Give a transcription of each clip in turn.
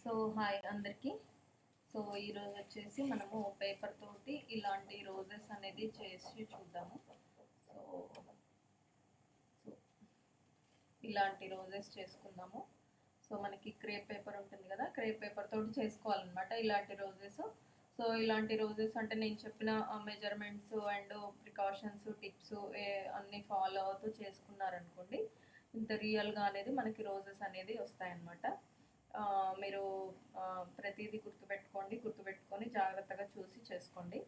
So hi అందరికీ. So ఈరోజు వచ్చేసి మనము పేపర్ తోటి ఇలాంటి రోజెస్ అనేది చేసి చూద్దాము. సో సో ఇలాంటి రోజెస్ చేసుకుందాము. సో మనకి క్రేప్ పేపర్ ఉంటుంది కదా, క్రేప్ పేపర్ తోటి చేసుకోవాలన్నమాట ఇలాంటి రోజెస్. సో ఇలాంటి రోజెస్ అంటే నేను చెప్పిన మెజర్మెంట్స్ అండ్ ప్రికాషన్స్ టిప్స్ అన్నీ ఫాలో అవుతూ చేసుకున్నారనుకోండి, ఇంత రియల్గా అనేది మనకి రోజెస్ అనేది వస్తాయన్నమాట. మీరు ప్రతిదీ గుర్తుపెట్టుకొని జాగ్రత్తగా చూసి చేసుకోండి.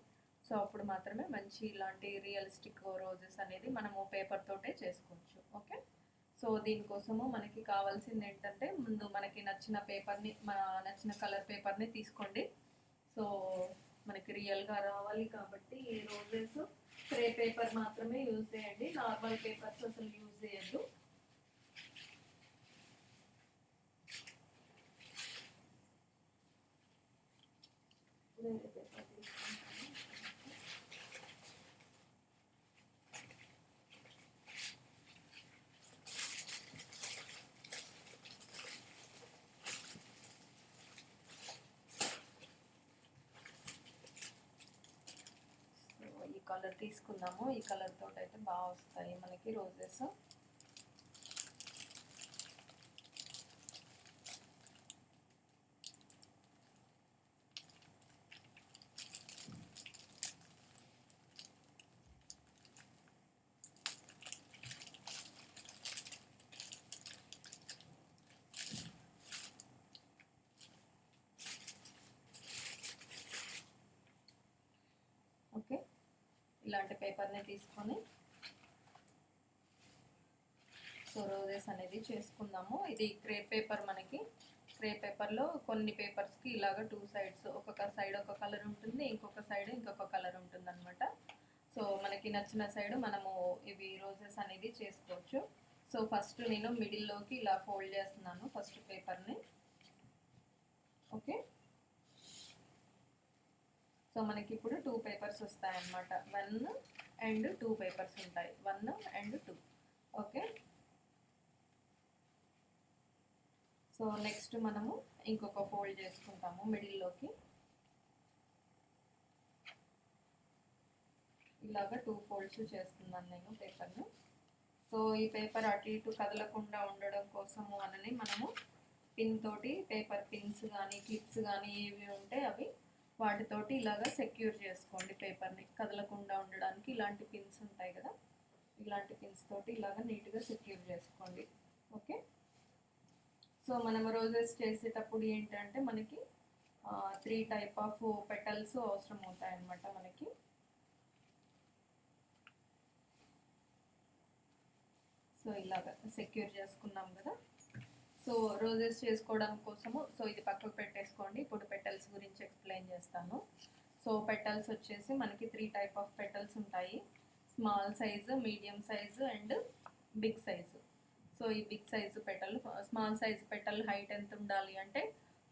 సో అప్పుడు మాత్రమే మంచి ఇలాంటి రియలిస్టిక్ రోజెస్ అనేది మనము పేపర్ తోటే చేసుకోవచ్చు. ఓకే. సో దీనికోసము మనకి కావాల్సింది ఏంటంటే, ముందు మనకి నచ్చిన పేపర్ని, నచ్చిన కలర్ పేపర్ని తీసుకోండి. సో మనకి రియల్గా రావాలి కాబట్టి ఈ రోజెస్ స్ప్రే పేపర్ మాత్రమే యూజ్ చేయండి, నార్మల్ పేపర్స్ అసలు యూజ్ చేయొద్దు. వేరే పేపర్ తీసుకుంటాను. ఈ కలర్ తీసుకుందాము. ఈ కలర్ తోటి అయితే బాగా వస్తాయి మనకి రోజెస్. ఓకే, ఇలాంటి పేపర్ని తీసుకొని సో రోజెస్ అనేది చేసుకుందాము. ఇది క్రేప్ పేపర్. మనకి క్రేప్ పేపర్లో కొన్ని పేపర్స్కి ఇలాగ టూ సైడ్స్, ఒక్కొక్క సైడ్ ఒక కలర్ ఉంటుంది, ఇంకొక సైడ్ ఇంకొక కలర్ ఉంటుంది అనమాట. సో మనకి నచ్చిన సైడ్ మనము ఇవి రోజెస్ అనేది చేసుకోవచ్చు. సో ఫస్ట్ నేను మిడిల్లోకి ఇలా ఫోల్డ్ చేస్తున్నాను ఫస్ట్ పేపర్ని. ఓకే. సో మనకి ఇప్పుడు 2 పేపర్స్ వస్తాయన్నమాట. 1 and 2 పేపర్స్ ఉంటాయి, 1 and 2. ఓకే. సో నెక్స్ట్ మనము ఇంకొక ఫోల్డ్ చేసుకుంటాము మిడిల్లోకి. ఇలాగా 2 ఫోల్డ్స్ చేస్తున్నాను నేను పేపర్ను. సో ఈ పేపర్ అటు ఇటు కదలకుండా ఉండడం కోసము అని మనము పిన్ తోటి, పేపర్ పిన్స్ కానీ క్లిప్స్ కానీ ఏవి ఉంటే అవి వాటితోటి ఇలాగా సెక్యూర్ చేసుకోండి పేపర్ని, కదలకుండా ఉండడానికి. ఇలాంటి పిన్స్ ఉంటాయి కదా, ఇలాంటి పిన్స్ తోటి ఇలాగా నీట్గా సెక్యూర్ చేసుకోండి. ఓకే. సో మనం రోజెస్ చేసేటప్పుడు ఏంటంటే మనకి 3 టైప్ ఆఫ్ పెటల్స్ అవసరం అవుతాయి అన్నమాట మనకి. సో ఇలాగా సెక్యూర్ చేసుకున్నాం కదా. సో రోజెస్ చేసుకోవడం కోసము సో ఇది పక్కకు పెట్టేసుకోండి. ఇప్పుడు పెటల్స్ గురించి ఎక్స్ప్లెయిన్ చేస్తాను. సో పెటల్స్ వచ్చేసి మనకి 3 టైప్ ఆఫ్ పెటల్స్ ఉంటాయి, small size, medium size and big size. So ఈ big size petal, small size petal height ఎంత ఉండాలి అంటే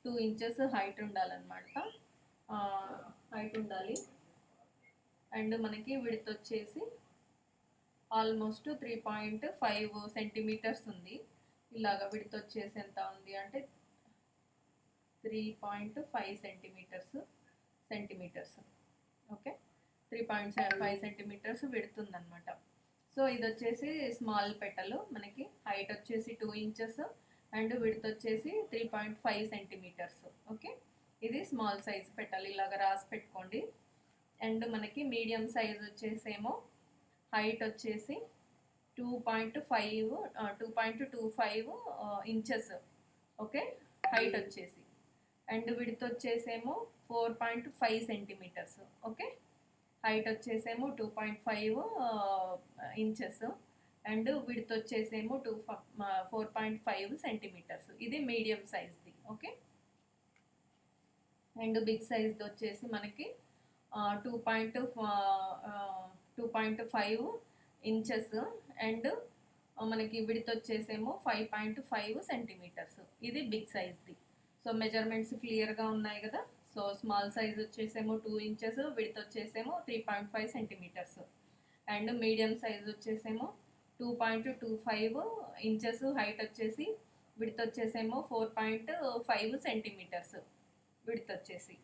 2 ఇంచెస్ హైట్ ఉండాలన్నమాట, హైట్ ఉండాలి. అండ్ మనకి విడ్త్ వచ్చేసి ఆల్మోస్ట్ 3.5 సెంటీమీటర్స్ ఉంది. ఇలాగ విడ్త్ వచ్చేసి ఎంత ఉంది అంటే 3.5 సెంటీమీటర్స్. ఓకే, 3.5 సెంటీమీటర్స్ విడుతుందన్నమాట. సో ఇది వచ్చేసి స్మాల్ పెటల్, మనకి హైట్ వచ్చేసి 2 ఇంచెస్ అండ్ విడ్త్ వచ్చేసి 3.5 సెంటీమీటర్స్. ఓకే, ఇది స్మాల్ సైజ్ పెటల్, ఇలాగ రాసి పెట్టుకోండి. అండ్ మనకి మీడియం సైజ్ వచ్చేసేమో హైట్ వచ్చేసి 2.25 ఇంచెస్. ఓకే, హైట్ వచ్చేసి. అండ్ విడ్త్ వచ్చేసేమో 4.5 సెంటీమీటర్స్. ఓకే, హైట్ వచ్చేసేమో 2.5 ఇంచెస్ అండ్ విడ్త్ వచ్చేసేమో 4.5 సెంటీమీటర్స్. ఇది మీడియం సైజ్ది. ఓకే. అండ్ బిగ్ సైజ్ది వచ్చేసి మనకి 2.5 ఇంచెస్ అండ్ మనకి విడ్త్ వచ్చేసేమో 5.5 సెంటీమీటర్స్. ఇది బిగ్ సైజ్ది. సో మెజర్మెంట్స్ క్లియర్గా ఉన్నాయి కదా. సో స్మాల్ సైజ్ వచ్చేసేమో 2 ఇంచెస్, విడ్త్ వచ్చేసేమో 3.5 సెంటీమీటర్స్ అండ్ మీడియం సైజ్ వచ్చేసేమో 2.25 ఇంచెస్, హైట్ వచ్చేసి విడ్త్ వచ్చేసేమో 4.5 సెంటీమీటర్స్ విడ్త్ వచ్చేసి.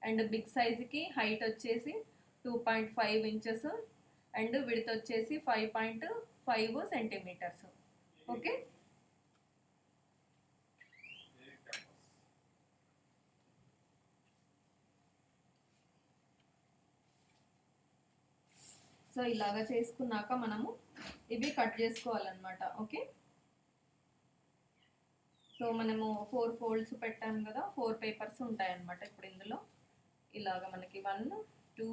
అండ్ బిగ్ సైజ్కి హైట్ వచ్చేసి 2.5 ఇంచెస్ అండ్ విడ్త్ వచ్చేసి 5.5 సెంటీమీటర్స్. ఓకే, సో ఇలాగా చేసుకున్నాక మనము ఇవి కట్ చేసుకోవాలన్నమాట. ఓకే, సో మనము 4 ఫోల్డ్స్ పెట్టాము కదా, 4 పేపర్స్ ఉంటాయన్నమాట. ఇప్పుడు ఇందులో ఇలాగ మనకి 1 2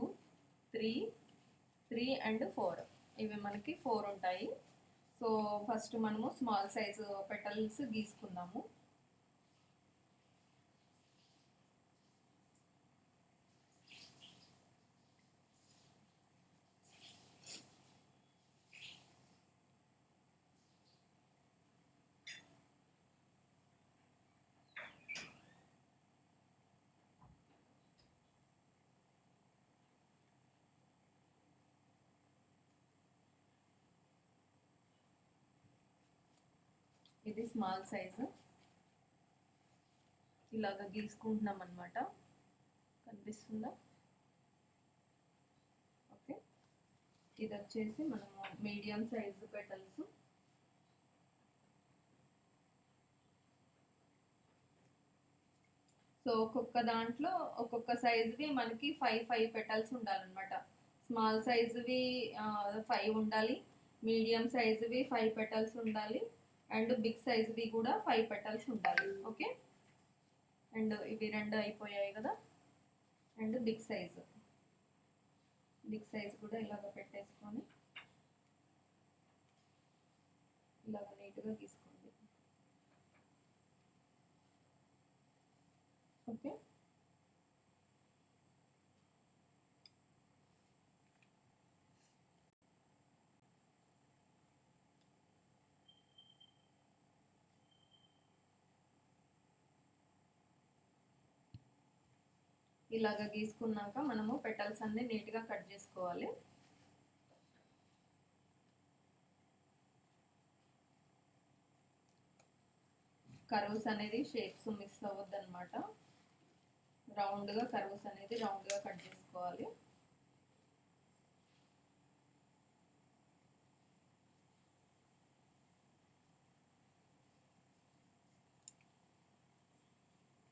3 అండ్ 4 ఇవి మనకి 4 ఉంటాయి. సో ఫస్ట్ మనము స్మాల్ సైజు పెటల్స్ గీసుకుందాము. ఇది స్మాల్ సైజు ఇలాగ గీసుకుంటున్నాం అన్నమాట. కనిపిస్తుందా? ఓకే, ఇది వచ్చేసి మనము మీడియం సైజు పెటల్స్. సో ఒక్కొక్క దాంట్లో ఒక్కొక్క సైజువి మనకి 5 పెటల్స్ ఉండాలన్నమాట. స్మాల్ సైజువి 5 ఉండాలి, మీడియం సైజువి 5 పెటల్స్ ఉండాలి అండ్ బిగ్ సైజువి కూడా 5 పెటల్స్ ఉండాలి. ఓకే, అండ్ ఇవి 2 అయిపోయాయి కదా. అండ్ బిగ్ సైజ్ కూడా ఇలాగ పెట్టేసుకొని ఇలాగ నీట్గా తీసుకోండి. ఓకే, ఇలాగ గీసుకున్నాక మనము పెటల్స్ అన్ని నీట్గా కట్ చేసుకోవాలి. కర్వ్స్ అనేది షేప్స్ మిస్ అవ్వద్దు అనమాట. రౌండ్గా కర్వ్స్ అనేది రౌండ్గా కట్ చేసుకోవాలి.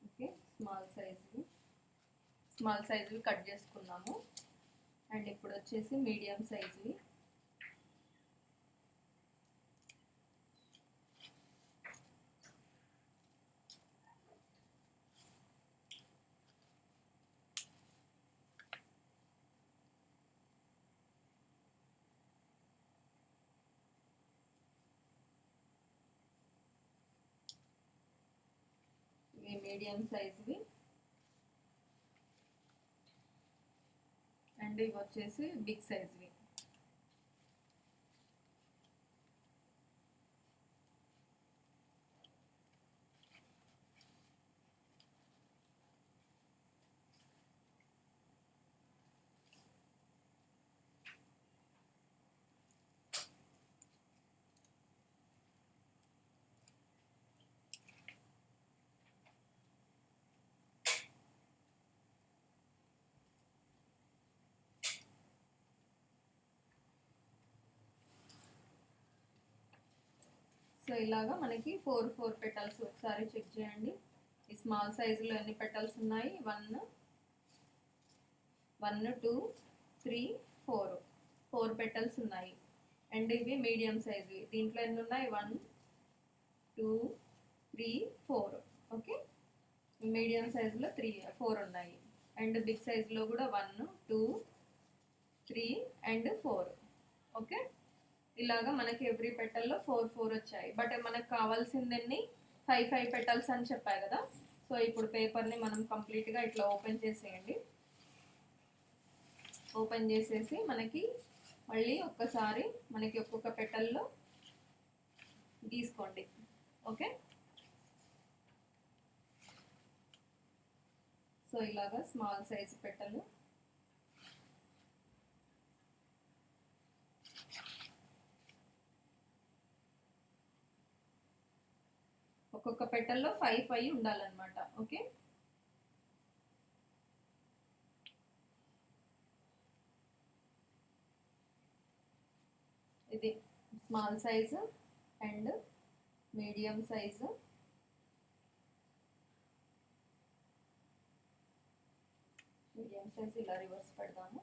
ఓకే, స్మాల్ సైజువి కట్ చేసుకున్నాము. అండ్ ఇప్పుడు వచ్చేసి మీడియం సైజువి. ఇవి మీడియం సైజువి అండ్ ఇవి వచ్చేసి బిగ్ సైజువి. సో ఇలాగా మనకి 4 పెటల్స్ ఒకసారి చెక్ చేయండి. ఈ స్మాల్ సైజులో ఎన్ని పెటల్స్ ఉన్నాయి? 1 2 3 4 పెటల్స్ ఉన్నాయి. అండ్ ఇవి మీడియం సైజు. దీంట్లో ఎన్ని ఉన్నాయి? 1 2 3 4. ఓకే, మీడియం సైజులో 4 ఉన్నాయి. అండ్ బిగ్ సైజులో కూడా 1 2 3 అండ్ 4. ఓకే, ఇలాగా మనకి ఎవ్రీ పెటల్లో 4 వచ్చాయి. బట్ మనకు కావాల్సిందన్ని 5 పెటల్స్ అని చెప్పాయి కదా. సో ఇప్పుడు పేపర్ని మనం కంప్లీట్గా ఇట్లా ఓపెన్ చేసేయండి. ఓపెన్ చేసేసి మనకి మళ్ళీ ఒక్కసారి మనకి ఒక్కొక్క పెటల్లో గీసుకోండి. ఓకే, సో ఇలాగా స్మాల్ సైజ్ పెటల్. ఒక్కొక్క పెటల్లో 5 ఉండాలన్నమాట. ఓకే, ఇది small size and medium size, ఇలా రివర్స్ పెడదాము.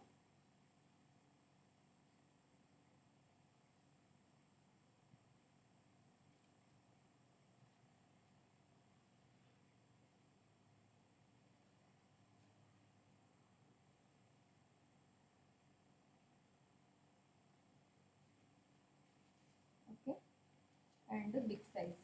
Okay, and big size.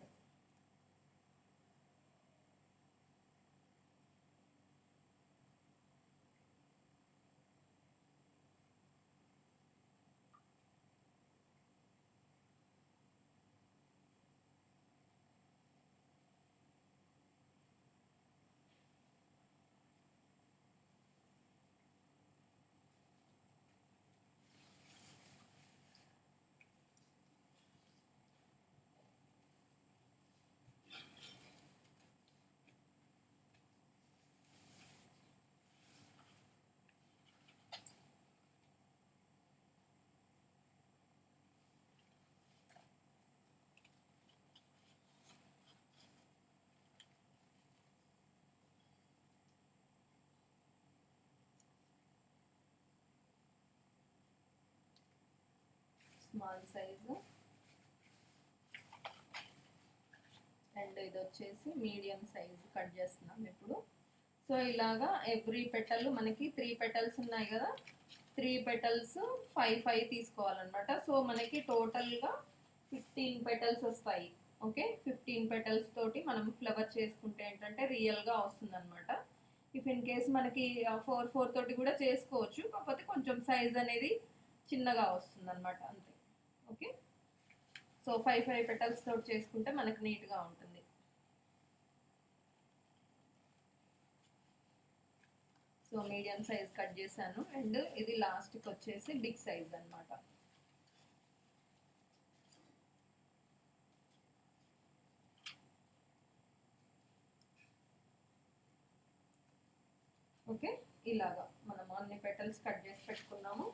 Small size and ఇది వచ్చేసి మీడియం సైజు కట్ చేస్తున్నాం ఇప్పుడు. సో ఇలాగా ఎవ్రీ పెటల్ మనకి 3 పెటల్స్ ఉన్నాయి కదా, 3 పెటల్స్ 5 తీసుకోవాలన్నమాట. సో మనకి టోటల్గా 15 పెటల్స్ వస్తాయి. ఓకే, 15 పెటల్స్ తోటి మనం ఫ్లవర్ చేసుకుంటే ఏంటంటే రియల్గా వస్తుంది అనమాట. ఇఫ్ ఇన్ కేస్ మనకి 4 తోటి కూడా చేసుకోవచ్చు, కాకపోతే కొంచెం సైజ్ అనేది చిన్నగా వస్తుంది అనమాట, అంతే. ఓకే, సో 5 పెటల్స్ తోటి చేసుకుంటే మనకు నీట్గా ఉంటుంది. సో మీడియం సైజ్ కట్ చేశాను అండ్ ఇది లాస్ట్కి వచ్చేసి బిగ్ సైజ్ అనమాట. ఓకే, ఇలాగా మనం అన్ని పెటల్స్ కట్ చేసి పెట్టుకున్నాము.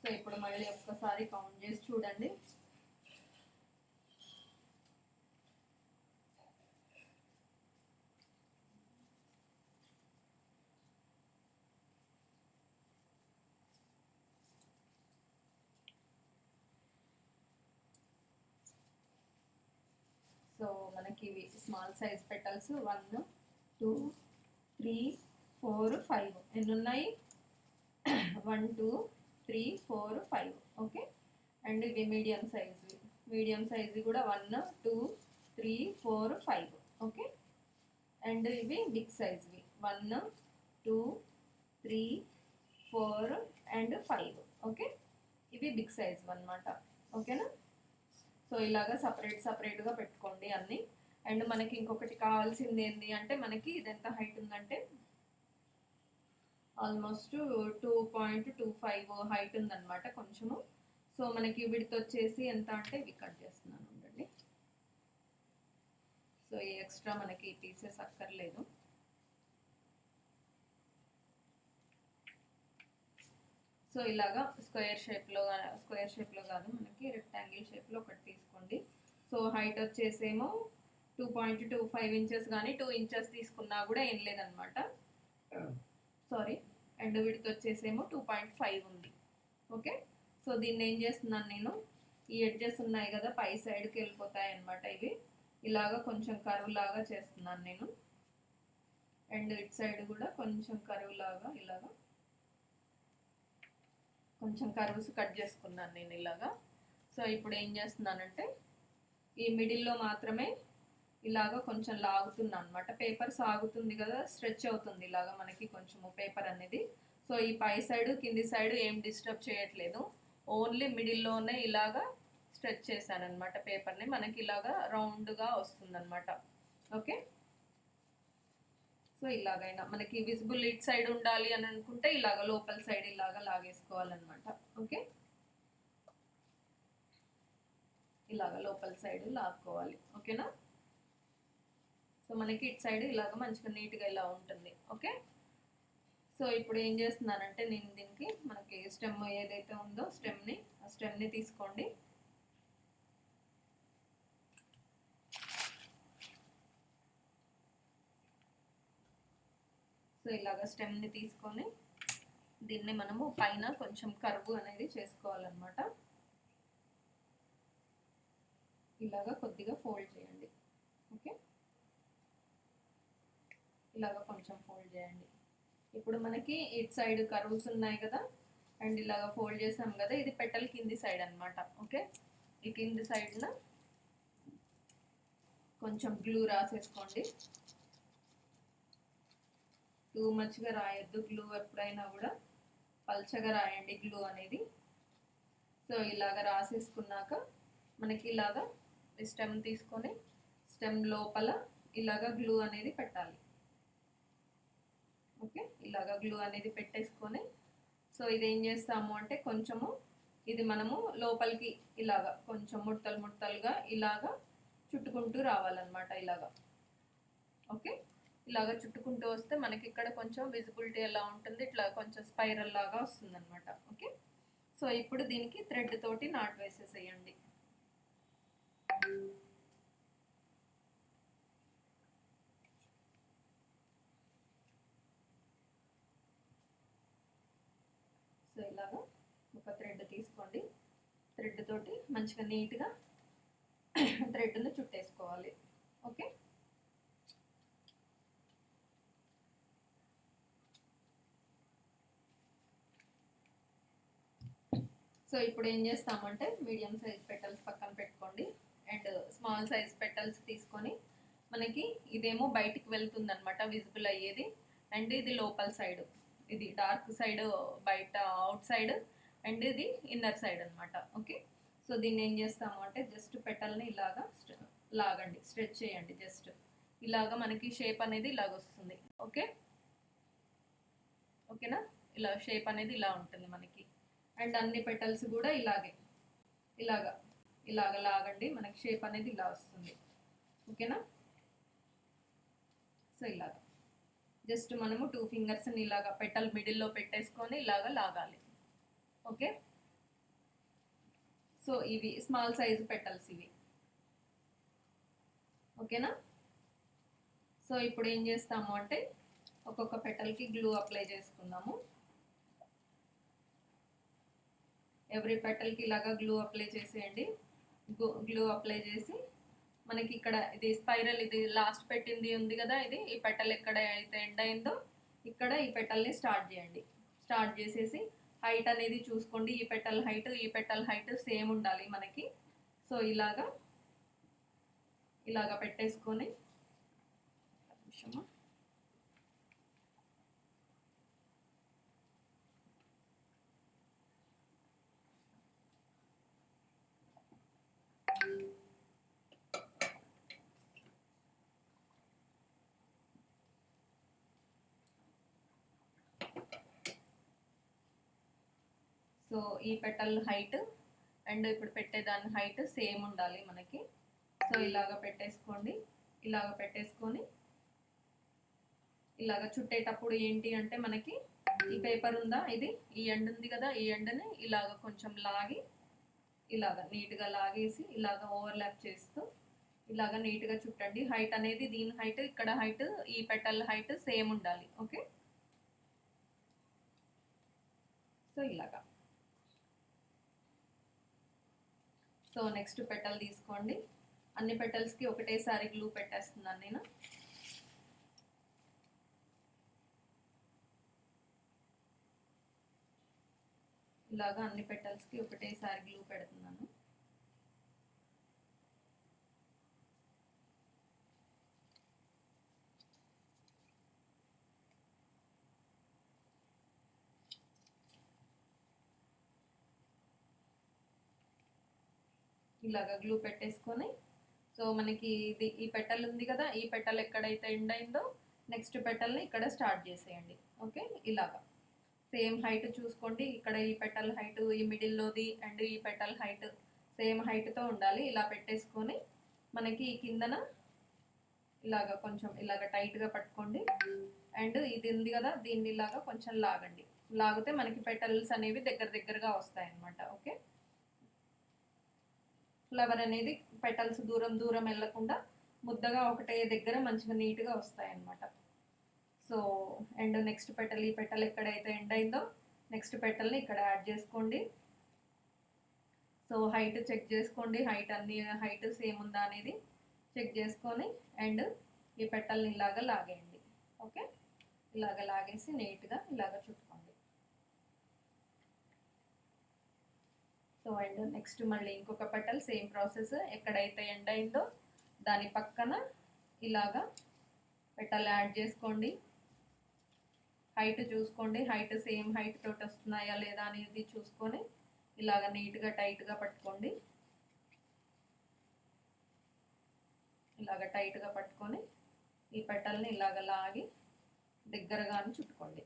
సో ఇప్పుడు మళ్ళీ ఒక్కసారి కౌంట్ చేసి చూడండి. సో మనకి ఇవి స్మాల్ సైజ్ పెటల్స్ 1 2 3 4 5 ఎన్ని ఉన్నాయి? 1 2 3 4 5. ఓకే, అండ్ ఇవి మీడియం సైజ్ కూడా 1 2 3 4 5. ఓకే, అండ్ ఇవి బిగ్ సైజ్వి 1 2 3 4 అండ్ 5. ఓకే, ఇవి బిగ్ సైజ్ అన్నమాట. ఓకేనా? సో ఇలాగా సపరేట్గా పెట్టుకోండి అన్నీ. అండ్ మనకి ఇంకొకటి కావాల్సింది ఏంటి అంటే, మనకి ఇది ఎంత హైట్ ఉందంటే ఆల్మోస్ట్ 2.25 హైట్ ఉందన్నమాట కొంచెము. సో మనకి విడ్త్ వచ్చేసి ఎంత అంటే, ఇవి కట్ చేస్తున్నాను ఉండండి. సో ఈ ఎక్స్ట్రా మనకి పీసెస్ అక్కర్లేదు. సో ఇలాగా స్క్వేర్ షేప్లో కాదు, మనకి రెక్టాంగిల్ షేప్లో ఒకటి తీసుకోండి. సో హైట్ వచ్చేసేమో 2.25 ఇంచెస్ కానీ 2 ఇంచెస్ తీసుకున్నా కూడా ఏం లేదనమాట. సారీ, అండ్ విడ్త్ వచ్చేసేమో 2.5 ఉంది. ఓకే, సో దీన్ని ఏం చేస్తున్నాను నేను, ఈ ఎడ్జెస్ ఉన్నాయి కదా పై సైడ్కి వెళ్ళిపోతాయి అనమాట. ఇవి ఇలాగా కొంచెం కర్వ్ లాగా చేస్తున్నాను నేను. అండ్ ఇట్ సైడ్ కూడా కొంచెం కర్వ్ లాగా ఇలాగా కొంచెం కర్వ్స్ కట్ చేసుకున్నాను నేను ఇలాగా. సో ఇప్పుడు ఏం చేస్తున్నానంటే, ఈ మిడిల్లో మాత్రమే ఇలాగా కొంచెం లాగుతున్నాను అనమాట. పేపర్ సాగుతుంది కదా, స్ట్రెచ్ అవుతుంది ఇలాగా మనకి కొంచెము పేపర్ అనేది. సో ఈ పై సైడ్ కింది సైడ్ ఏం డిస్టర్బ్ చేయట్లేదు, ఓన్లీ మిడిల్లోనే ఇలాగా స్ట్రెచ్ చేశాను అనమాట పేపర్ని. మనకి ఇలాగా రౌండ్గా వస్తుంది అనమాట. ఓకే, సో ఇలాగైనా మనకి విజిబుల్ ఇట్ సైడ్ ఉండాలి అని అనుకుంటే ఇలాగ లోపల సైడ్ ఇలాగా లాగేసుకోవాలన్నమాట. ఓకే, ఇలాగ లోపల సైడ్ లాక్కోవాలి. ఓకేనా? సో మనకి ఇటు సైడ్ ఇలాగ మంచిగా నీట్గా ఇలా ఉంటుంది. ఓకే. సో ఇప్పుడు ఏం చేస్తున్నానంటే నేను దీనికి మనకి స్టెమ్ ఏదైతే ఉందో ఆ స్టెమ్ని తీసుకోండి. సో ఇలాగ స్టెమ్ని తీసుకొని దీన్ని మనము పైన కొంచెం కర్వ్ అనేది చేసుకోవాలన్నమాట. ఇలాగ కొద్దిగా ఫోల్డ్ చేయండి. ఓకే, ఇలాగ కొంచెం ఫోల్డ్ చేయండి. ఇప్పుడు మనకి ఇటు సైడ్ కర్వ్స్ ఉన్నాయి కదా, అండ్ ఇలాగ ఫోల్డ్ చేసాం కదా, ఇది పెటల్ కింది సైడ్ అనమాట. ఓకే, ఈ కింది సైడ్న కొంచెం గ్లూ రాసేసుకోండి. టూ మచ్గా రాయొద్దు గ్లూ, ఎప్పుడైనా కూడా పల్చగా రాయండి గ్లూ అనేది. సో ఇలాగ రాసేసుకున్నాక మనకి ఇలాగ స్టెమ్ తీసుకొని స్టెమ్ లోపల ఇలాగ గ్లూ అనేది పెట్టాలి. ఓకే, ఇలాగ గ్లూ అనేది పెట్టేసుకొని సో ఇది ఏం చేస్తాము అంటే కొంచెము ఇది మనము లోపలికి ఇలాగ కొంచెం ముడతలు ముడతలుగా ఇలాగ చుట్టుకుంటూ రావాలన్నమాట. ఇలాగ ఓకే, ఇలాగ చుట్టుకుంటూ వస్తే మనకి ఇక్కడ కొంచెం విజిబిలిటీ ఎలా ఉంటుంది, ఇట్లా కొంచెం స్పైరల్ లాగా వస్తుంది అనమాట. ఓకే, సో ఇప్పుడు దీనికి థ్రెడ్ తోటి నాట్ వేసేసేయండి. సో ఇలాగా ఒక థ్రెడ్ తీసుకోండి. థ్రెడ్ తోటి మంచిగా నీట్గా థ్రెడ్ను చుట్టేసుకోవాలి. ఓకే, సో ఇప్పుడు ఏం చేస్తామంటే మీడియం సైజ్ పెటల్స్ పక్కన పెట్టుకోండి, అండ్ స్మాల్ సైజ్ పెటల్స్ తీసుకొని మనకి ఇదేమో బయటికి వెళ్తుంది అనమాట, విజిబుల్ అయ్యేది, అండ్ ఇది లోపల సైడ్, ఇది డార్క్ సైడ్ బయట అవుట్ సైడ్, అండ్ ఇది ఇన్నర్ సైడ్ అనమాట. ఓకే, సో దీన్ని ఏం చేస్తాము అంటే జస్ట్ పెటల్ని ఇలాగా లాగండి, స్ట్రెచ్ చేయండి. జస్ట్ ఇలాగా మనకి షేప్ అనేది ఇలాగ వస్తుంది. ఓకే, ఓకేనా, ఇలా షేప్ అనేది ఇలా ఉంటుంది మనకి. అండ్ అన్ని పెటల్స్ కూడా ఇలాగా లాగండి, మనకి షేప్ అనేది ఇలా వస్తుంది. ఓకేనా, సో ఇలాగా జస్ట్ మనము 2 ఫింగర్స్ని ఇలాగా పెటల్ మిడిల్లో పెట్టేసుకొని ఇలాగా లాగాలి. ఓకే, సో ఇవి స్మాల్ సైజ్ పెటల్స్ ఇవి. ఓకేనా, సో ఇప్పుడు ఏం చేస్తాము అంటే ఒక్కొక్క పెటల్కి గ్లూ అప్లై చేసుకుందాము. ఎవ్రీ పెటల్కి ఇలాగా గ్లూ అప్లై చేసేయండి. గ్లూ అప్లై చేసి మనకి ఇక్కడ ఇది స్పైరల్, ఇది లాస్ట్ పెట్టింది ఉంది కదా, ఇది ఈ పెటల్ ఎక్కడ అయితే ఎండ్ అయిందో ఇక్కడ ఈ పెటల్ని స్టార్ట్ చేయండి. స్టార్ట్ చేసేసి హైట్ అనేది చూసుకోండి, ఈ పెటల్ హైట్ సేమ్ ఉండాలి మనకి. సో ఇలాగా పెట్టేసుకొని సో ఈ పెటల్ హైట్ అండ్ ఇప్పుడు పెట్టేదాని హైట్ సేమ్ ఉండాలి మనకి. సో ఇలాగ పెట్టేసుకోండి. ఇలాగ పెట్టేసుకొని ఇలాగ చుట్టేటప్పుడు ఏంటి అంటే మనకి ఈ పేపర్ ఉందా, ఇది ఈ ఎండ్ ఉంది కదా, ఈ ఎండ్ని ఇలాగ కొంచెం లాగి ఇలాగ నీట్గా లాగేసి ఇలాగ ఓవర్లాప్ చేస్తూ ఇలాగ నీట్గా చుట్టండి. హైట్ అనేది దీని హైట్ ఇక్కడ హైట్ ఈ పెటల్ హైట్ సేమ్ ఉండాలి. ఓకే, సో ఇలాగా. సో నెక్స్ట్ పెటల్ తీసుకోండి. అన్ని పెటల్స్కి ఒకటేసారి గ్లూ పెట్టేస్తున్నాను నేను. ఇలాగా అన్ని పెటల్స్కి ఒకటేసారి గ్లూ పెడుతున్నాను. ఇలాగా గ్లూ పెట్టేసుకొని సో మనకి ఇది ఈ పెటల్ ఉంది కదా, ఈ పెటల్ ఎక్కడైతే ఎండ్ అయిందో నెక్స్ట్ పెటల్ని ఇక్కడ స్టార్ట్ చేసేయండి. ఓకే, ఇలాగా సేమ్ హైట్ చూసుకోండి. ఇక్కడ ఈ పెటల్ హైట్ ఈ మిడిల్లోది అండ్ ఈ పెటల్ హైట్ సేమ్ హైట్తో ఉండాలి. ఇలా పెట్టేసుకొని మనకి ఈ కిందన ఇలాగా కొంచెం ఇలాగ టైట్గా పట్టుకోండి. అండ్ ఇది ఉంది కదా, దీన్ని ఇలాగా కొంచెం లాగండి. లాగితే మనకి పెటల్స్ అనేవి దగ్గర దగ్గరగా వస్తాయి అన్నమాట. ఓకే, ఫ్లవర్ అనేది పెటల్స్ దూరం దూరం వెళ్ళకుండా ముద్దగా ఒకటే దగ్గర మంచిగా నీట్గా వస్తాయి అన్నమాట. సో అండ్ నెక్స్ట్ పెటల్, ఈ పెటల్ ఎక్కడైతే ఎండ్ అయిందో నెక్స్ట్ పెటల్ని ఇక్కడ యాడ్ చేసుకోండి. సో హైట్ చెక్ చేసుకోండి, హైట్ సేమ్ ఉందా అనేది చెక్ చేసుకొని అండ్ ఈ పెటల్ని ఇలాగా లాగేయండి. ఓకే, ఇలాగ లాగేసి నీట్గా ఇలాగ చుట్టుకోండి. సో అండ్ నెక్స్ట్ మళ్ళీ ఇంకొక పెటల్ సేమ్ ప్రాసెస్, ఎక్కడైతే ఎండ్ అయిందో దాని పక్కన ఇలాగా పెటల్ యాడ్ చేసుకోండి. హైట్ చూసుకోండి, హైట్ సేమ్ హైట్ తోటి వస్తున్నాయా లేదా అనేది చూసుకొని ఇలాగ నీట్గా టైట్గా పట్టుకోండి. ఇలాగ టైట్గా పట్టుకొని ఈ పెటల్ని ఇలాగ లాగి దగ్గరగానే చుట్టుకోండి.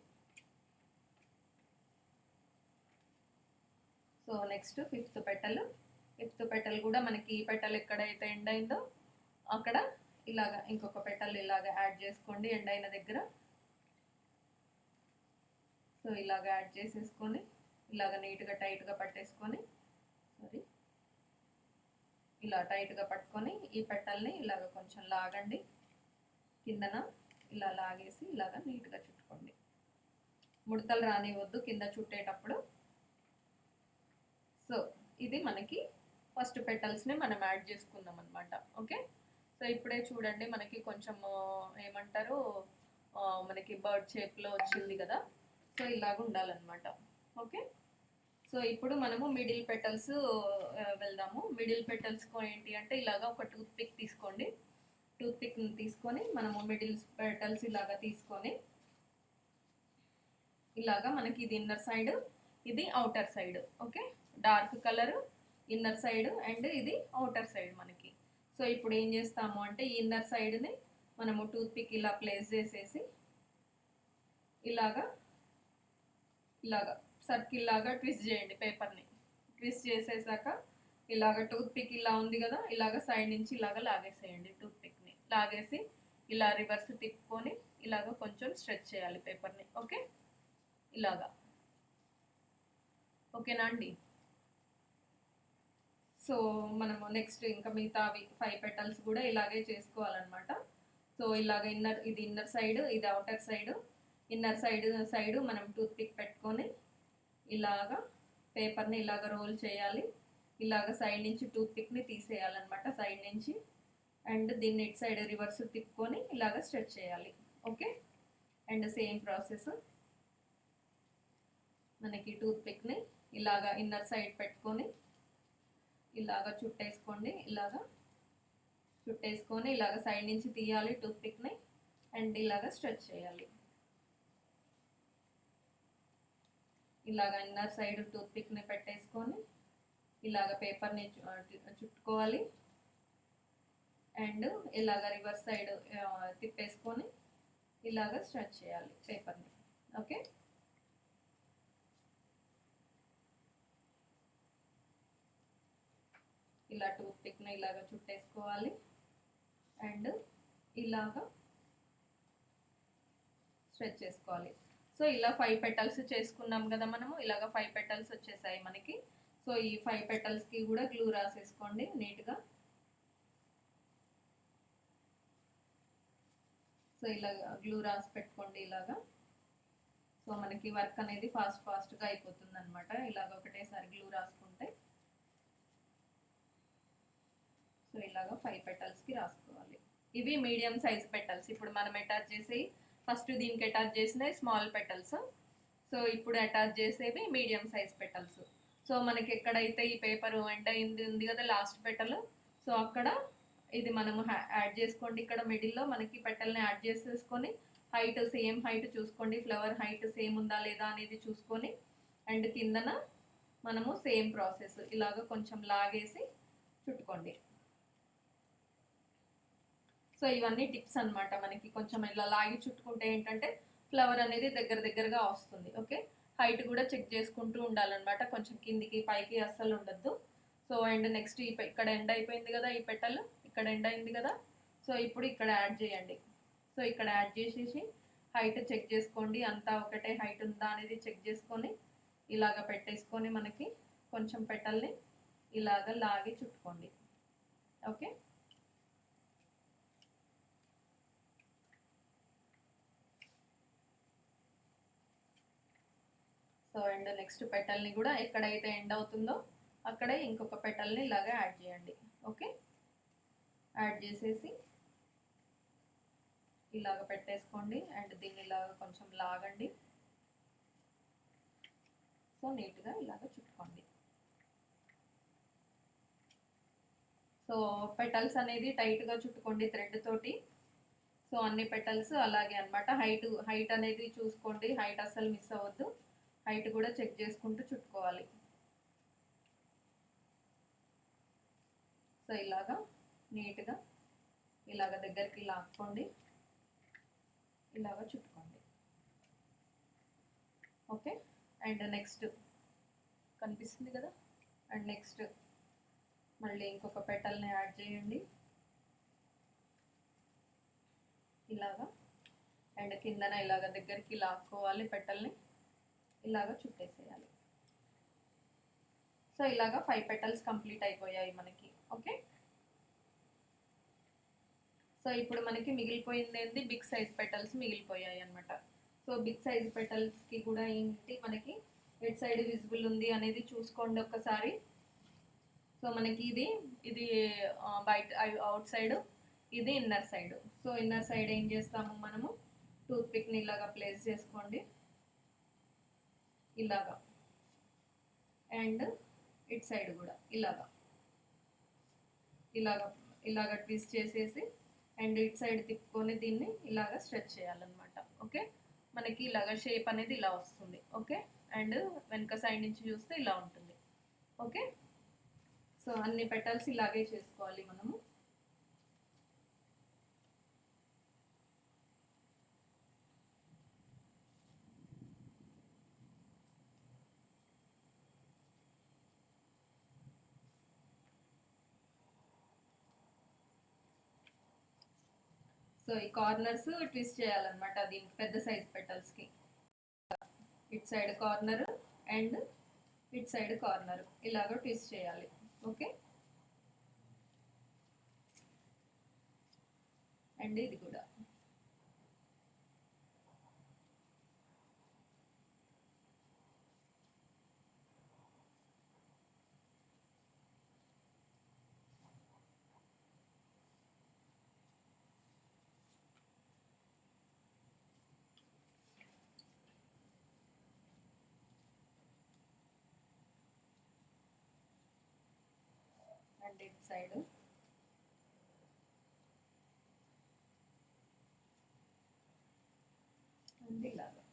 సో నెక్స్ట్ ఫిఫ్త్ పెటల్ కూడా మనకి ఈ పెటల్ ఎక్కడైతే ఎండ్ అయిందో అక్కడ ఇలాగ ఇంకొక పెటల్ ఇలాగ యాడ్ చేసుకోండి ఎండ్ అయిన దగ్గర. సో ఇలాగ యాడ్ చేసేసుకొని ఇలాగ నీట్గా టైట్గా పట్టేసుకొని ఇలా టైట్గా పట్టుకొని ఈ పెటల్ని ఇలాగ కొంచెం లాగండి. కిందన ఇలా లాగేసి ఇలాగ నీట్గా చుట్టుకోండి. ముడతలు రానివద్దు కింద చుట్టేటప్పుడు. సో ఇది మనకి ఫస్ట్ పెటల్స్ని మనం యాడ్ చేసుకుందాం అనమాట. ఓకే, సో ఇప్పుడే చూడండి మనకి కొంచెం ఏమంటారు మనకి బర్డ్ షేప్లో వచ్చింది కదా. సో ఇలాగ ఉండాలన్నమాట. ఓకే, సో ఇప్పుడు మనము మిడిల్ పెటల్స్ వెళ్దాము. మిడిల్ పెటల్స్ ఏంటి అంటే ఇలాగ ఒక టూత్ పిక్ తీసుకోండి. టూత్ పిక్ని తీసుకొని మనము మిడిల్ పెటల్స్ ఇలాగ తీసుకొని ఇలాగా మనకి ఇది ఇన్నర్ సైడ్, ఇది outer side. Okay, dark colour inner side and ఇది అవుటర్ సైడ్ మనకి. సో ఇప్పుడు ఏం చేస్తాము అంటే ఈ ఇన్నర్ సైడ్ని మనము టూత్ పిక్ ఇలా ప్లేస్ చేసేసి ఇలాగా సర్కిల్ లాగా ట్విస్ట్ చేయండి. పేపర్ని ట్విస్ట్ చేసేసాక ఇలాగ టూత్ పిక్ ఇలా ఉంది కదా, ఇలాగ సైడ్ నుంచి ఇలాగ లాగేసేయండి. టూత్ పిక్ని లాగేసి ఇలా రివర్స్ తిప్పుకొని ఇలాగ కొంచెం స్ట్రెచ్ చేయాలి పేపర్ని. ఓకే, ఇలాగా. ఓకేనా అండి? సో మనము నెక్స్ట్ ఇంకా మిగతా 5 పెటల్స్ కూడా ఇలాగే చేసుకోవాలన్నమాట. సో ఇలాగ ఇది ఇన్నర్ సైడ్, ఇది అవుటర్ సైడ్. ఇన్నర్ సైడ్ మనం టూత్ పిక్ పెట్టుకొని ఇలాగా పేపర్ని ఇలాగ రోల్ చేయాలి. ఇలాగ సైడ్ నుంచి టూత్ పిక్ని తీసేయాలన్నమాట, సైడ్ నుంచి. అండ్ దీన్ని ఇటు సైడ్ రివర్స్ తిప్పుకొని ఇలాగ స్ట్రెచ్ చేయాలి. ఓకే, అండ్ సేమ్ ప్రాసెస్ మనకి టూత్ పిక్ని ఇలాగ ఇన్నర్ సైడ్ పెట్టుకొని ఇలాగ చుట్టేసుకోండి. చుట్టేసుకొని ఇలాగ సైడ్ నుంచి తీయాలి టూత్ పిక్ని అండ్ ఇలాగ స్ట్రెచ్ చేయాలి. ఇలాగ ఇన్నర్ సైడ్ టూత్ పిక్ని పెట్టేసుకొని ఇలాగ పేపర్ని చుట్టుకోవాలి అండ్ ఇలాగ రివర్స్ సైడ్ తిప్పేసుకొని ఇలాగ స్ట్రెచ్ చేయాలి పేపర్ని. ఓకే, ఇలా టూత్ పిక్ని ఇలాగ చుట్టేసుకోవాలి అండ్ ఇలాగ స్ట్రెచ్ చేసుకోవాలి. సో ఇలా 5 పెటల్స్ చేసుకున్నాం కదా మనము. ఇలాగ 5 పెటల్స్ వచ్చేసాయి మనకి. సో ఈ 5 పెటల్స్కి కూడా గ్లూ రాసేసుకోండి నీట్గా. సో ఇలా గ్లూ రాసి పెట్టుకోండి ఇలాగా. సో మనకి వర్క్ అనేది ఫాస్ట్గా అయిపోతుంది అనమాట ఇలాగ ఒకటేసారి గ్లూ రాసుకుంటే. సో ఇలాగ 5 పెటల్స్కి రాసుకోవాలి. ఇవి మీడియం సైజ్ పెటల్స్. ఇప్పుడు మనం అటాచ్ చేసి ఫస్ట్ దీనికి అటాచ్ చేసినవి స్మాల్ పెటల్స్. సో ఇప్పుడు అటాచ్ చేసేవి మీడియం సైజ్ పెటల్స్. సో మనకి ఎక్కడైతే ఈ పేపర్ ఎండ్ అయింది ఉంది కదా లాస్ట్ పెటల్, సో అక్కడ ఇది మనము యాడ్ చేసుకోండి. ఇక్కడ మిడిల్లో మనకి పెటల్ని యాడ్ చేసేసుకొని హైట్ సేమ్ హైట్ చూసుకోండి, ఫ్లవర్ హైట్ సేమ్ ఉందా లేదా అనేది చూసుకొని అండ్ కిందన మనము సేమ్ ప్రాసెస్ ఇలాగ కొంచెం లాగేసి చుట్టుకోండి. సో ఇవన్నీ టిప్స్ అనమాట. మనకి కొంచెం ఇలా లాగి చుట్టుకుంటే ఏంటంటే ఫ్లవర్ అనేది దగ్గరగా వస్తుంది. ఓకే, హైట్ కూడా చెక్ చేసుకుంటూ ఉండాలన్నమాట, కొంచెం కిందికి పైకి అస్సలు ఉండద్దు. సో అండ్ నెక్స్ట్ ఇక్కడ ఎండ్ అయిపోయింది కదా, ఈ పెటల్ ఇక్కడ ఎండ్ అయింది కదా. సో ఇప్పుడు ఇక్కడ యాడ్ చేయండి. సో ఇక్కడ యాడ్ చేసేసి హైట్ చెక్ చేసుకోండి, అంతా ఒకటే హైట్ ఉందా అనేది చెక్ చేసుకొని ఇలాగ పెట్టేసుకొని మనకి కొంచెం పెటల్ని ఇలాగ లాగి చుట్టుకోండి. ఓకే, సో అండ్ నెక్స్ట్ పెటల్ని కూడా ఎక్కడైతే ఎండ్ అవుతుందో అక్కడే ఇంకొక పెటల్ని ఇలాగా యాడ్ చేయండి. ఓకే, యాడ్ చేసేసి ఇలాగ పెట్టేసుకోండి అండ్ దీన్ని ఇలాగ కొంచెం లాగండి. సో నీట్గా ఇలాగ చుట్టుకోండి. సో పెటల్స్ అనేది టైట్గా చుట్టుకోండి థ్రెడ్ తోటి. సో అన్ని పెటల్స్ అలాగే అనమాట. హైట్ అనేది చూసుకోండి, హైట్ అస్సలు మిస్ అవ్వద్దు. హైట్ కూడా చెక్ చేసుకుంటూ చుట్టుకోవాలి. సో ఇలాగా నీట్గా ఇలాగ దగ్గరికి లాక్కోండి, ఇలాగ చుట్టుకోండి. ఓకే, అండ్ నెక్స్ట్ కనిపిస్తుంది కదా, అండ్ నెక్స్ట్ మళ్ళీ ఇంకొక పెటల్ని యాడ్ చేయండి ఇలాగా. అండ్ కిందన ఇలాగ దగ్గరికి లాక్కోవాలి, పెటల్ని ఇలాగ చుట్టేసేయాలి. సో ఇలాగ 5 పెటల్స్ కంప్లీట్ అయిపోయాయి మనకి. ఓకే, సో ఇప్పుడు మనకి మిగిలిపోయింది ఏంటి, బిగ్ సైజ్ పెటల్స్ మిగిలిపోయాయి అనమాట. సో బిగ్ సైజ్ పెటల్స్కి కూడా ఏంటి మనకి ఎట్ సైడ్ విజిబుల్ ఉంది అనేది చూసుకోండి ఒక్కసారి. సో మనకి ఇది బయట అవుట్ సైడ్, ఇది inner side. So inner side ఏం చేస్తాము మనము, టూత్ పిక్ని ఇలాగా ప్లేస్ చేసుకోండి ఇలాగా, అండ్ ఇట్ సైడ్ కూడా ఇలాగా ఇలాగా ఇలాగ ట్విస్ట్ చేసేసి అండ్ ఇట్ సైడ్ తిప్పుకొని దీన్ని ఇలాగ స్ట్రెచ్ చేయాలన్నమాట. ఓకే, మనకి ఇలాగ షేప్ అనేది ఇలా వస్తుంది. ఓకే, అండ్ వెనక సైడ్ నుంచి చూస్తే ఇలా ఉంటుంది. ఓకే, సో అన్ని పెటల్స్ ఇలాగే చేసుకోవాలి మనము. సో ఈ కార్నర్స్ ట్విస్ట్ చేయాలన్నమాట, అది పెద్ద సైజ్ పెటల్స్కి. It side corner and it side corner ఇలాగ ట్విస్ట్ చేయాలి. ఓకే, అండ్ ఇది కూడా. అండ్ ఇట్ సైడ్ అండ్ ఇలాగా.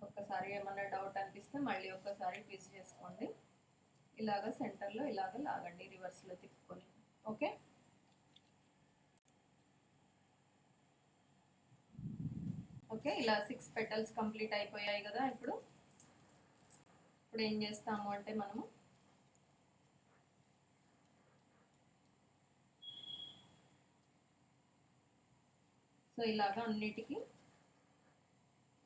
ఒక్కసారి ఏమన్నా డౌట్ అనిపిస్తే మళ్ళీ ఒక్కసారి ట్విస్ట్ చేసుకోండి. ఇలాగ సెంటర్లో ఇలాగ లాగండి రివర్స్లో తిప్పుకొని. ఓకే, ఓకే, ఇలా 6 పెటల్స్ కంప్లీట్ అయిపోయాయి కదా. ఇప్పుడు ఏం చేస్తాము అంటే మనము సో ఇలాగ అన్నిటికీ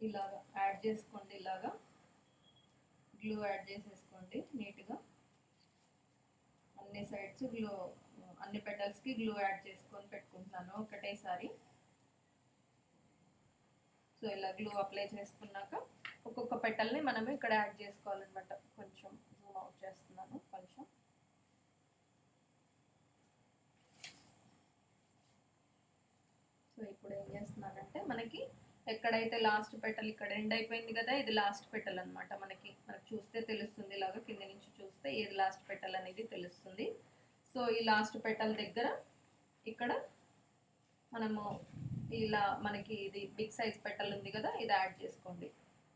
ఇలాగ యాడ్ చేసుకోండి, ఇలాగా గ్లూ యాడ్ చేసేసుకోండి నీట్గా. అన్ని సైడ్స్ గ్లూ, అన్ని పెటల్స్కి గ్లూ యాడ్ చేసుకొని పెట్టుకుంటున్నాను ఒకటేసారి. సో ఇలా గ్లూ అప్లై చేసుకున్నాక ఒక్కొక్క పెటల్ని మనము ఇక్కడ యాడ్ చేసుకోవాలన్నమాట. కొంచెం జూమ్ అవుట్ చేస్తున్నాను కొంచెం. సో ఇప్పుడు ఏం చేస్తున్నానంటే మనకి ఎక్కడైతే లాస్ట్ పెటల్ ఇక్కడ ఎండ్ అయిపోయింది కదా, ఇది లాస్ట్ పెటల్ అనమాట. మనకి చూస్తే తెలుస్తుంది, ఇలాగా కింద నుంచి చూస్తే ఏది లాస్ట్ పెటల్ అనేది తెలుస్తుంది. సో ఈ లాస్ట్ పెటల్ దగ్గర ఇక్కడ మనము ఇలా మనకి ఇది బిగ్ సైజ్ పెటల్ ఉంది కదా, ఇది యాడ్ చేసుకోండి.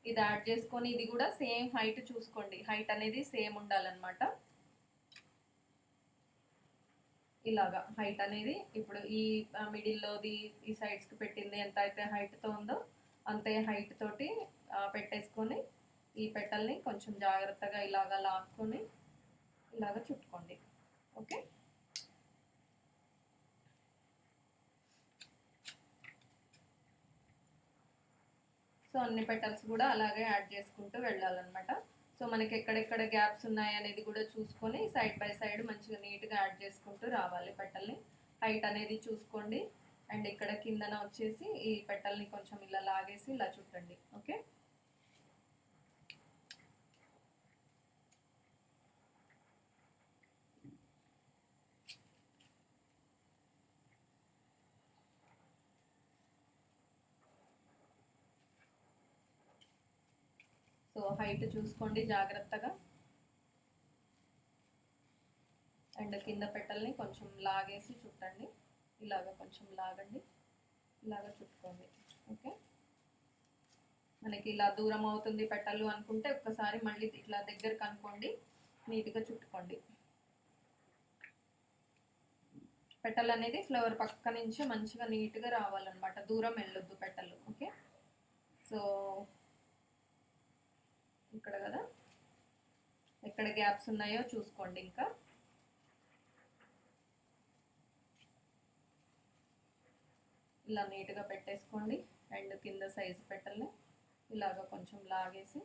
ఇది యాడ్ చేసుకొని ఇది కూడా సేమ్ హైట్ చూసుకోండి, హైట్ అనేది సేమ్ ఉండాలన్నమాట. ఇలాగా హైట్ అనేది ఇప్పుడు ఈ మిడిల్లోది ఈ సైడ్స్కి పెట్టింది ఎంత అయితే హైట్తో ఉందో అంతే హైట్ తోటి పెట్టేసుకొని ఈ పెటల్ని కొంచెం జాగ్రత్తగా ఇలాగా లాక్కొని ఇలాగ చుట్టుకోండి. ఓకే, సో అన్ని పెటల్స్ కూడా అలాగే యాడ్ చేసుకుంటూ వెళ్ళాలన్నమాట. సో మనకి ఎక్కడెక్కడ గ్యాప్స్ ఉన్నాయి అనేది కూడా చూసుకొని సైడ్ బై సైడ్ మంచిగా నీట్గా యాడ్ చేసుకుంటూ రావాలి పెటల్ని. హైట్ అనేది చూసుకోండి. అండ్ ఇక్కడ కిందన వచ్చేసి ఈ పెటల్ని కొంచెం ఇలా లాగేసి ఇలా చుట్టండి. ఓకే. సో హైట్ చూసుకోండి జాగ్రత్తగా. అండ్ కింద పెటల్ని కొంచెం లాగేసి చుట్టండి. ఇలాగ కొంచెం లాగండి, ఇలాగ చుట్టుకోండి. ఓకే. మనకి ఇలా దూరం అవుతుంది పెటలు అనుకుంటే ఒక్కసారి మళ్ళీ ఇట్లా దగ్గరకు అనుకోండి, నీట్గా చుట్టుకోండి. పెటల్ అనేది ఫ్లవర్ పక్క నుంచి మంచిగా నీట్గా రావాలన్నమాట, దూరం వెళ్ళొద్దు పెటల్. ఓకే. సో ఇక్కడ కదా ఎక్కడ గ్యాప్స్ ఉన్నాయో చూసుకోండి. ఇంకా ఇలా నీట్గా పెట్టేసుకోండి. అండ్ కింద సైజు పెటల్ని ఇలాగ కొంచెం లాగేసి,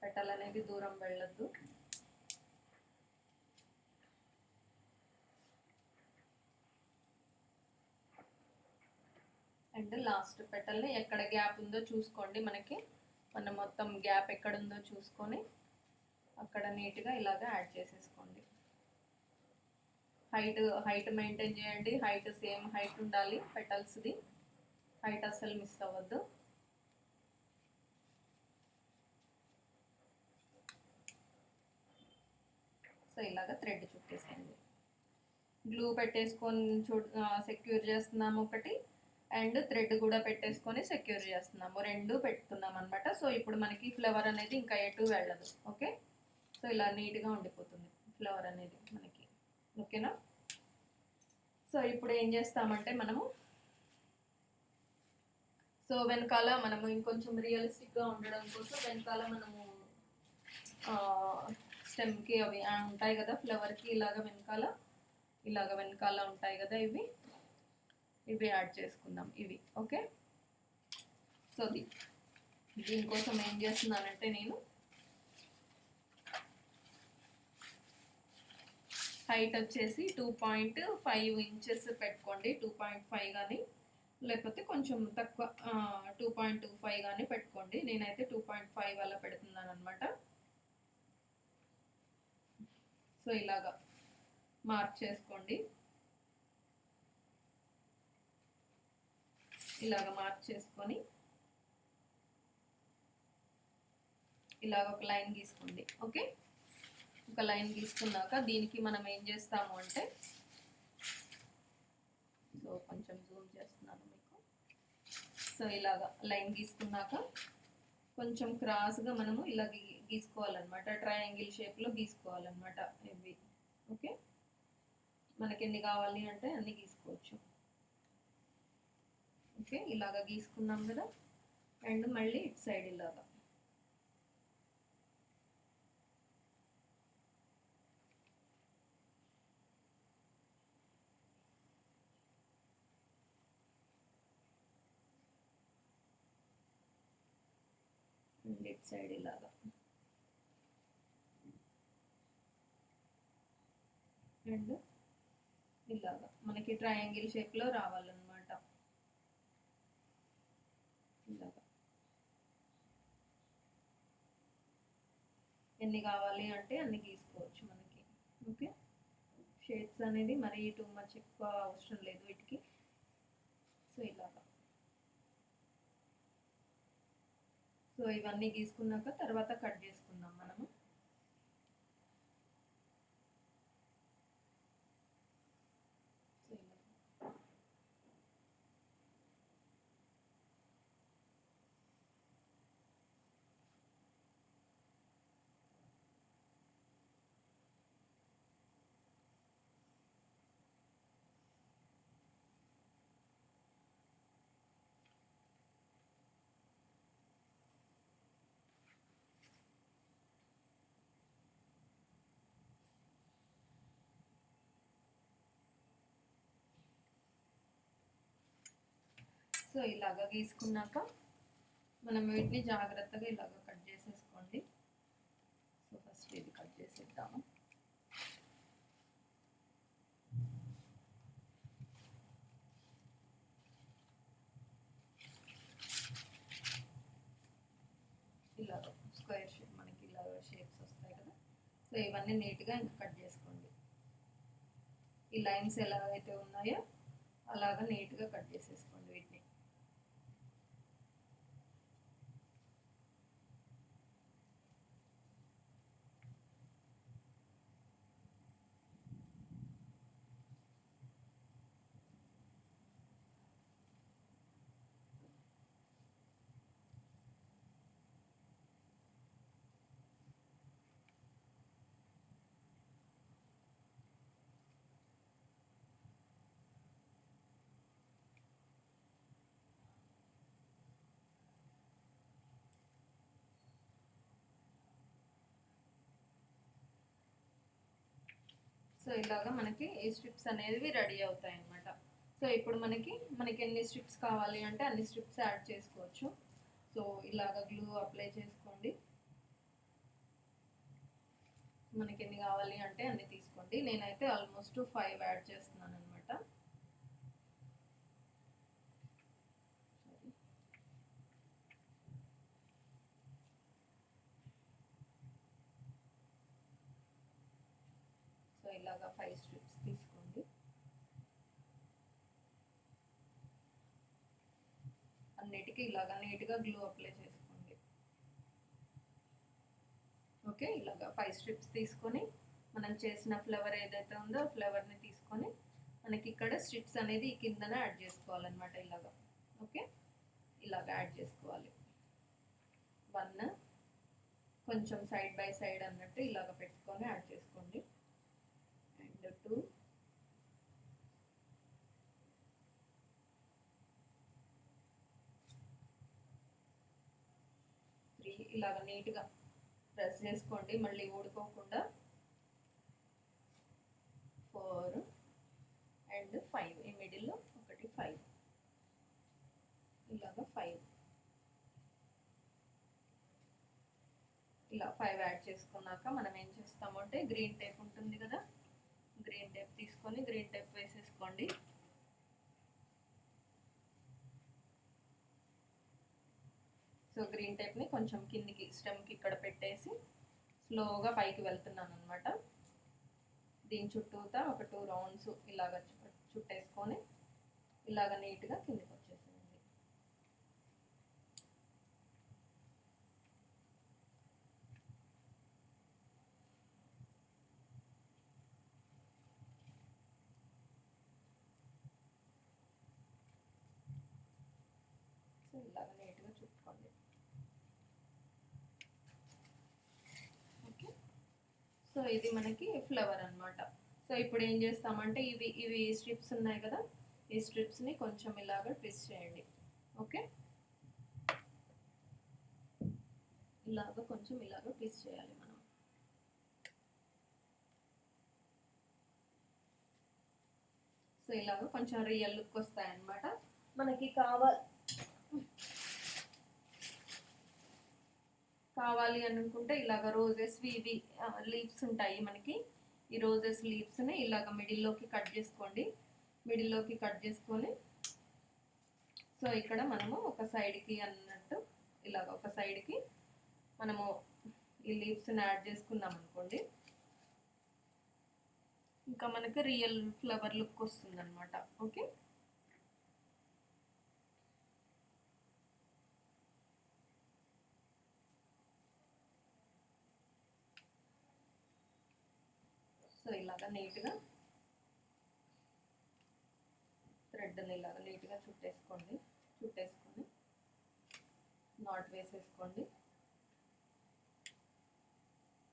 పెటల్ అనేది దూరం వెళ్ళొద్దు. అండ్ లాస్ట్ పెటల్ని ఎక్కడ గ్యాప్ ఉందో చూసుకోండి. మన మొత్తం గ్యాప్ ఎక్కడ ఉందో చూసుకొని అక్కడ నీట్గా ఇలాగ యాడ్ చేసేసుకోండి. హైట్ మెయింటైన్ చేయండి. హైట్ సేమ్ హైట్ ఉండాలి పెటల్స్ది, హైట్ అస్సలు మిస్ అవ్వద్దు. సో ఇలాగ థ్రెడ్ చుట్టేసేయండి. గ్లూ పెట్టేసుకొని సెక్యూర్ చేస్తున్నాము ఒకటి, అండ్ థ్రెడ్ కూడా పెట్టేసుకొని సెక్యూర్ చేస్తున్నాము, రెండు పెడుతున్నాం అనమాట. సో ఇప్పుడు మనకి ఫ్లవర్ అనేది ఇంకా ఎటు వెళ్ళదు. ఓకే. సో ఇలా నీట్గా ఉండిపోతుంది ఫ్లవర్ అనేది మనకి. ఓకేనా. సో ఇప్పుడు ఏం చేస్తామంటే మనము వెనకాల మనము ఇంకొంచెం రియలిస్టిక్గా ఉండడం కోసం వెనకాల మనము స్టెమ్కి అవి ఉంటాయి కదా, ఫ్లవర్కి ఇలాగ వెనకాల ఉంటాయి కదా, ఇవి యాడ్ చేసుకుందాం ఇవి. ఓకే. సో దీనికోసం ఏం చేస్తున్నానంటే నేను హైట్ వచ్చేసి 2.5 ఇంచెస్ పెట్టుకోండి. 2.5 కానీ లేకపోతే కొంచెం తక్కువ 2.25 కానీ పెట్టుకోండి. నేనైతే 2.5 అలా పెడుతున్నాను అనమాట. సో ఇలాగా మార్క్ చేసుకోండి. ఇలాగ మార్క్ చేసుకొని ఇలాగ ఒక లైన్ గీసుకోండి. ఓకే. ఒక లైన్ గీసుకున్నాక దీనికి మనం ఏం చేస్తాము అంటే, సో కొంచెం జూమ్ చేస్తున్నాను మీకు. సో ఇలాగ లైన్ గీసుకున్నాక కొంచెం క్రాస్గా మనము ఇలా గీసుకోవాలన్నమాట, ట్రయాంగిల్ షేప్లో గీసుకోవాలన్నమాట ఇవి. ఓకే. మనకి ఎన్ని కావాలి అంటే అన్ని గీసుకోవచ్చు. ఓకే. ఇలాగ గీసుకున్నాం కదా. అండ్ మళ్ళీ ఇటు సైడ్ ఇలాగా ఇటు సైడ్ ఇలాగా అండ్ ఇలాగా మనకి ట్రయాంగిల్ షేప్లో రావాలన్నమాట. ఇలాగా ఎన్ని కావాలి అంటే అన్ని గీసుకోవచ్చు మనకి. ఓకే. షేడ్స్ అనేది మరీ టూ మచ్ ఎక్కువ అవసరం లేదు వీటికి. సో ఇలాగా ఇవన్నీ గీసుకున్నాక తర్వాత కట్ చేసుకుందాం మనము. సో ఇలాగ గీసుకున్నాక మనం వీటిని జాగ్రత్తగా ఇలాగ కట్ చేసేసుకోండి. సో ఫస్ట్ ఇది కట్ చేసేద్దాము. ఇలాగ స్క్వేర్ షేప్ మనకి ఇలాగ షేప్స్ వస్తాయి కదా. సో ఇవన్నీ నీట్గా ఇంకా కట్ చేసుకోండి. ఈ లైన్స్ ఎలాగైతే ఉన్నాయో అలాగా నీట్గా కట్ చేసేసుకోండి వీటిని. సో ఇలాగా మనకి ఈ స్ట్రిప్స్ అనేవి రెడీ అవుతాయి అన్నమాట. సో ఇప్పుడు మనకి ఎన్ని స్ట్రిప్స్ కావాలి అంటే అన్ని స్ట్రిప్స్ యాడ్ చేసుకోవచ్చు. సో ఇలాగ గ్లూ అప్లై చేసుకోండి. మనకి ఎన్ని కావాలి అంటే అన్ని తీసుకోండి. నేనైతే ఆల్మోస్ట్ 5 యాడ్ చేస్తున్నాను అనమాట. సో ఇలాగా 5 స్ట్రిప్స్ తీసుకోండి. అన్నిటికీ ఇలాగా నీట్గా గ్లూ అప్లై చేసుకోండి. ఓకే, ఇలాగా 5 స్ట్రిప్స్ తీసుకొని మనం చేసిన ఫ్లవర్ ఏదైతే ఉందో ఆ ఫ్లవర్ని తీసుకొని మనకి ఇక్కడ స్ట్రిప్స్ అనేది ఈ కిందన యాడ్ చేసుకోవాలన్నమాట. ఇలాగా ఓకే, ఇలాగా యాడ్ చేసుకోవాలి. 1 కొంచెం సైడ్ బై సైడ్ అన్నట్టు ఇలాగ పెట్టుకొని యాడ్ చేసుకోండి. అండ్ 2 3 ఇలాగ నీట్గా ప్రెస్ చేసుకోండి మళ్ళీ ఊడుకోకుండా. 4 అండ్ 5 ఈ మిడిల్లో ఒకటి 5 ఇలాగ 5 ఇలా 5 యాడ్ చేసుకున్నాక మనం ఏం చేస్తామంటే గ్రీన్ టేప్ ఉంటుంది కదా, గ్రీన్ టేప్ తీసుకొని గ్రీన్ టేప్ వేసేసుకోండి. సో గ్రీన్ టేప్ని కొంచెం కిందికి స్టెమ్కి ఇక్కడ పెట్టేసి స్లోగా పైకి వెళ్తున్నాను అనమాట. దీని చుట్టూతా ఒక 2 రౌండ్స్ ఇలాగ చుట్టేసుకొని ఇలాగ నీట్గా కిందికి వచ్చేసేయండి. సో ఇలాగ నీట్గా చుట్టుకోండి. ఓకే, సో ఇది మనకి ఫ్లవర్ అన్నమాట. సో ఇప్పుడు ఏం చేస్తామంటే ఇవి స్ట్రిప్స్ ఉన్నాయి కదా, ఈ స్ట్రిప్స్ని కొంచెం ఇలాగ ట్విస్ట్ చేయండి. ఓకే, ఇలాగ కొంచెం ఇలాగ ట్విస్ట్ చేయాలి మనం. సో ఇలాగ కొంచెం రియల్ లుక్ వస్తాయన్నమాట. మనకి కావాలి అనుకుంటే ఇలాగ రోజెస్ ఇవి లీవ్స్ ఉంటాయి మనకి. ఈ రోజెస్ లీవ్స్ని ఇలాగ మిడిల్లోకి కట్ చేసుకోండి. మిడిల్లోకి కట్ చేసుకొని సో ఇక్కడ మనము ఒక సైడ్కి అన్నట్టు ఇలాగ ఒక సైడ్కి మనము ఈ లీవ్స్ని యాడ్ చేసుకున్నాం అనుకోండి, ఇంకా మనకి రియల్ ఫ్లవర్ లుక్ వస్తుంది అనమాట. ఓకే, సో ఇలాగా నీట్గా థ్రెడ్ని ఇలాగా నీట్గా చుట్టేసుకొని నాట్ వేసేసుకోండి.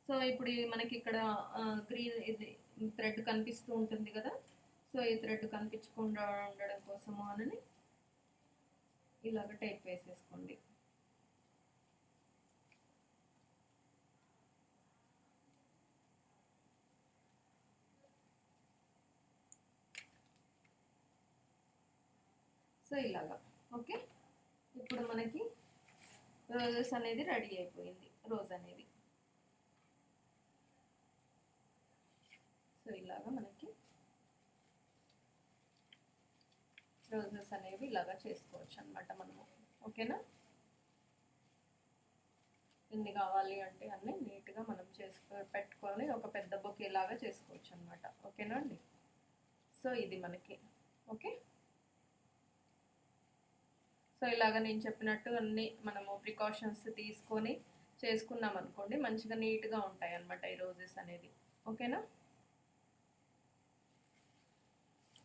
సో ఇప్పుడు మనకి ఇక్కడ గ్రీన్ ఇది థ్రెడ్ కనిపిస్తూ ఉంటుంది కదా, సో ఈ థ్రెడ్ కనిపించకుండా ఉండడం కోసము అని ఇలాగ టేప్ వేసేసుకోండి. సో ఇలాగా ఓకే, ఇప్పుడు మనకి రోజెస్ అనేది రెడీ అయిపోయింది. రోజ్ అనేది సో ఇలాగా మనకి రోజెస్ అనేవి ఇలాగా చేసుకోవచ్చు అనమాట మనము. ఓకేనా, ఎన్ని కావాలి అంటే అన్నీ నీట్గా మనం పెట్టుకొని ఒక పెద్ద బొకే లాగా చేసుకోవచ్చు అనమాట. ఓకేనా అండి, సో ఇది మనకి ఓకే. సో ఇలాగ నేను చెప్పినట్టు అన్నీ మనము ప్రికాషన్స్ తీసుకొని చేసుకున్నాం అనుకోండి, మంచిగా నీట్గా ఉంటాయి అన్నమాట ఈ రోజెస్ అనేది. ఓకేనా.